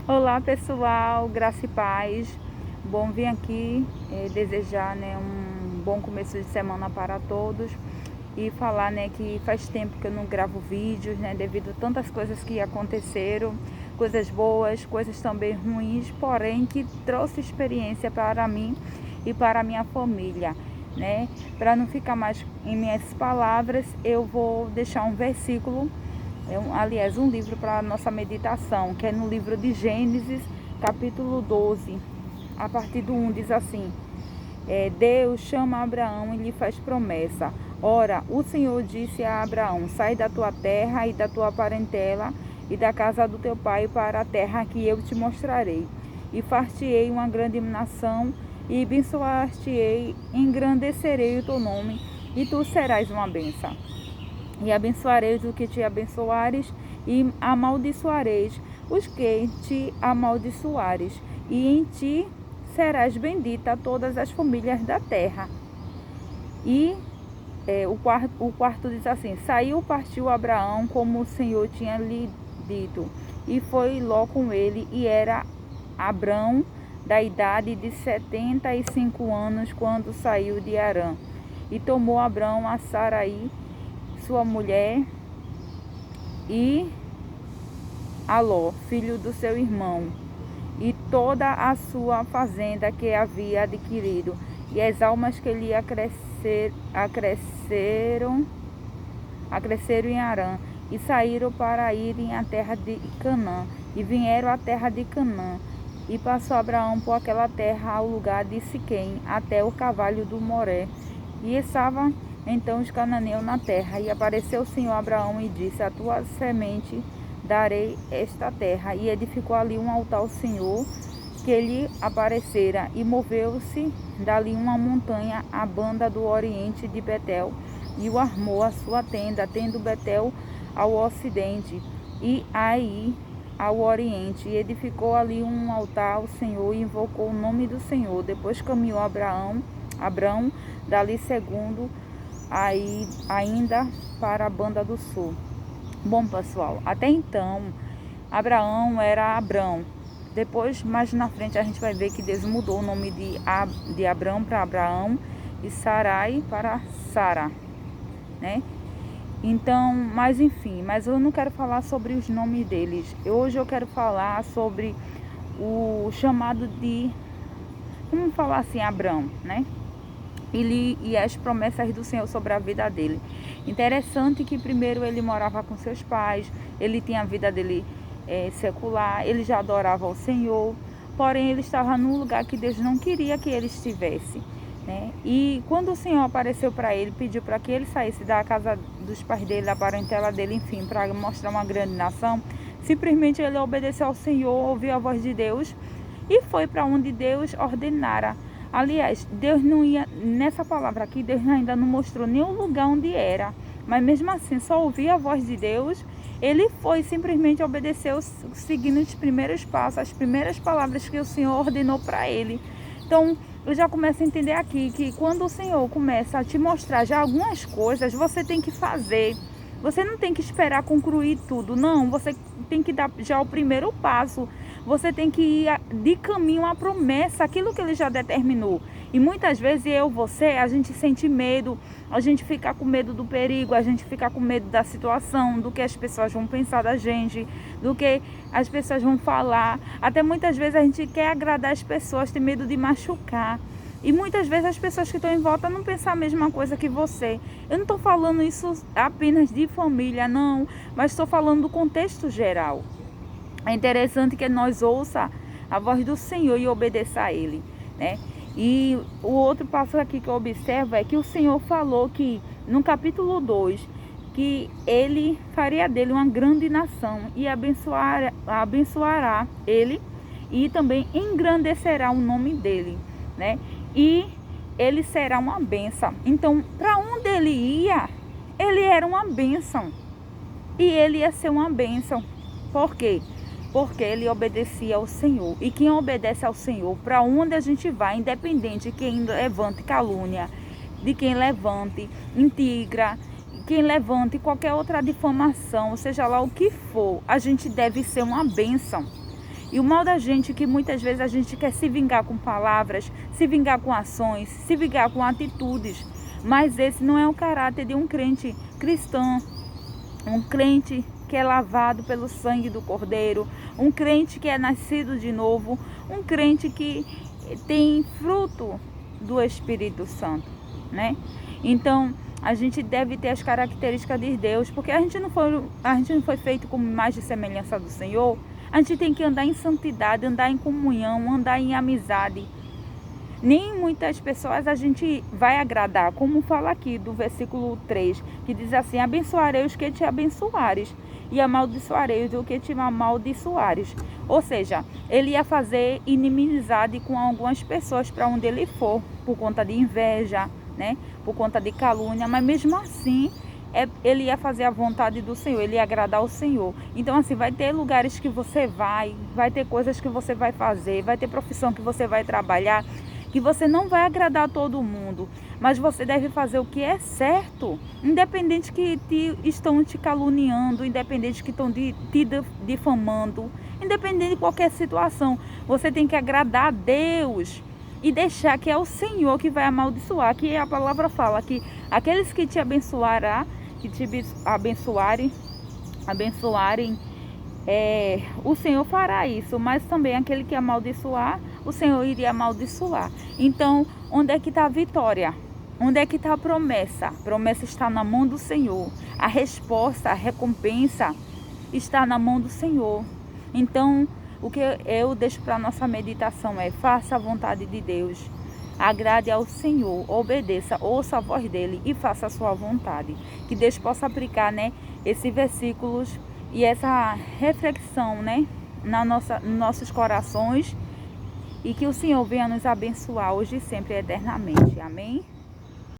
Olá pessoal, graça e paz. Bom, vim aqui desejar um bom começo de semana para todos e falar que faz tempo que eu não gravo vídeos, devido a tantas coisas que aconteceram, coisas boas, coisas também ruins, porém que trouxe experiência para mim e para a minha família. Para não ficar mais em minhas palavras, eu vou deixar um versículo, aliás, um livro para a nossa meditação, que é no livro de Gênesis, capítulo 12, a partir do 1, diz assim: Deus chama Abraão e lhe faz promessa. Ora, o Senhor disse a Abraão: sai da tua terra e da tua parentela e da casa do teu pai para a terra que eu te mostrarei. E far-te-ei uma grande nação, e abençoar-te-ei, engrandecerei o teu nome, e tu serás uma bênção. E abençoareis o que te abençoares, e amaldiçoareis os que te amaldiçoares, e em ti serás bendita todas as famílias da terra. E o quarto diz assim: saiu, partiu Abraão, como o Senhor tinha lhe dito, e foi Ló com ele, e era Abrão da idade de 75 anos, quando saiu de Harã. E tomou Abrão a Sarai, sua mulher, e a Ló, filho do seu irmão, e toda a sua fazenda que havia adquirido, e as almas que lhe acresceram em Harã, e saíram para irem à terra de Canaã, e vieram à terra de Canaã. E passou Abraão por aquela terra ao lugar de Siquém, até o carvalho do Moré. E estava então os cananeus na terra. E apareceu o Senhor a Abraão e disse: a tua semente darei esta terra. E edificou ali um altar ao Senhor que lhe aparecera. E moveu-se dali uma montanha à banda do oriente de Betel, e o armou a sua tenda, tendo Betel ao ocidente e Ai ao oriente, e edificou ali um altar ao Senhor, e invocou o nome do Senhor. Depois caminhou Abrão dali segundo ainda para a banda do sul. Bom, pessoal, até então Abraão era Abrão. Depois, mais na frente, a gente vai ver que Deus mudou o nome de Abrão para Abraão, e Sarai para Sara, Então, mas enfim, mas eu não quero falar sobre os nomes deles. Hoje eu quero falar sobre o chamado de, vamos falar assim, Abrão, E as promessas do Senhor sobre a vida dele. Interessante que primeiro ele morava com seus pais, ele tinha a vida dele secular, ele já adorava o Senhor, porém ele estava num lugar que Deus não queria que ele estivesse. E quando o Senhor apareceu para ele, pediu para que ele saísse da casa dos pais dele, da parentela dele, enfim, para mostrar uma grande nação, simplesmente ele obedeceu ao Senhor, ouviu a voz de Deus e foi para onde Deus ordenara. Aliás, Deus não ia, nessa palavra aqui, Deus ainda não mostrou nenhum lugar onde era, mas mesmo assim, só ouvir a voz de Deus, ele foi, simplesmente obedeceu, seguindo os primeiros passos, as primeiras palavras que o Senhor ordenou para ele. Então, eu já começo a entender aqui que quando o Senhor começa a te mostrar já algumas coisas, você tem que fazer. Você não tem que esperar concluir tudo, não. Você tem que dar já o primeiro passo. Você tem que ir de caminho à promessa, aquilo que ele já determinou. E muitas vezes a gente sente medo, a gente fica com medo do perigo, a gente fica com medo da situação, do que as pessoas vão pensar da gente, do que as pessoas vão falar. Até muitas vezes a gente quer agradar as pessoas, tem medo de machucar. E muitas vezes as pessoas que estão em volta não pensam a mesma coisa que você. Eu não estou falando isso apenas de família, não, mas estou falando do contexto geral. É interessante que nós ouça a voz do Senhor e obedeça a Ele, E o outro passo aqui que eu observo é que o Senhor falou que, no capítulo 2, que Ele faria dele uma grande nação e abençoará ele e também engrandecerá o nome dele, E ele será uma bênção. Então, para onde ele ia, ele era uma bênção. E ele ia ser uma bênção. Por quê? Porque ele obedecia ao Senhor. E quem obedece ao Senhor, para onde a gente vai, independente de quem levante calúnia, de quem levante intriga, quem levante qualquer outra difamação, seja lá o que for, a gente deve ser uma bênção. E o mal da gente é que muitas vezes a gente quer se vingar com palavras, se vingar com ações, se vingar com atitudes. Mas esse não é o caráter de um crente cristão, um crente que é lavado pelo sangue do Cordeiro, um crente que é nascido de novo, um crente que tem fruto do Espírito Santo, né? Então, a gente deve ter as características de Deus, porque a gente não foi feito como imagem e semelhança do Senhor. A gente tem que andar em santidade, andar em comunhão, andar em amizade. Nem muitas pessoas a gente vai agradar, como fala aqui do versículo 3, que diz assim: abençoarei os que te abençoares, e amaldiçoarei os que te amaldiçoares. Ou seja, ele ia fazer inimizade com algumas pessoas para onde ele for, por conta de inveja, né? Por conta de calúnia, mas mesmo assim ele ia fazer a vontade do Senhor, ele ia agradar o Senhor. Então assim, vai ter lugares que você vai ter coisas que você vai fazer, vai ter profissão que você vai trabalhar, que você não vai agradar todo mundo, mas você deve fazer o que é certo, independente que estão te caluniando, independente que estão te difamando, independente de qualquer situação. Você tem que agradar a Deus e deixar que é o Senhor que vai amaldiçoar. Que a palavra fala que aqueles que te abençoará, que te abençoarem, o Senhor fará isso, mas também aquele que amaldiçoar, o Senhor iria amaldiçoar. Então, onde é que está a vitória? Onde é que está a promessa? A promessa está na mão do Senhor. A resposta, a recompensa está na mão do Senhor. Então, o que eu deixo para a nossa meditação é: faça a vontade de Deus. Agrade ao Senhor, obedeça, ouça a voz dele e faça a sua vontade. Que Deus possa aplicar, né, esses versículos e essa reflexão, né, nos nossos corações, e que o Senhor venha nos abençoar hoje e sempre eternamente. Amém?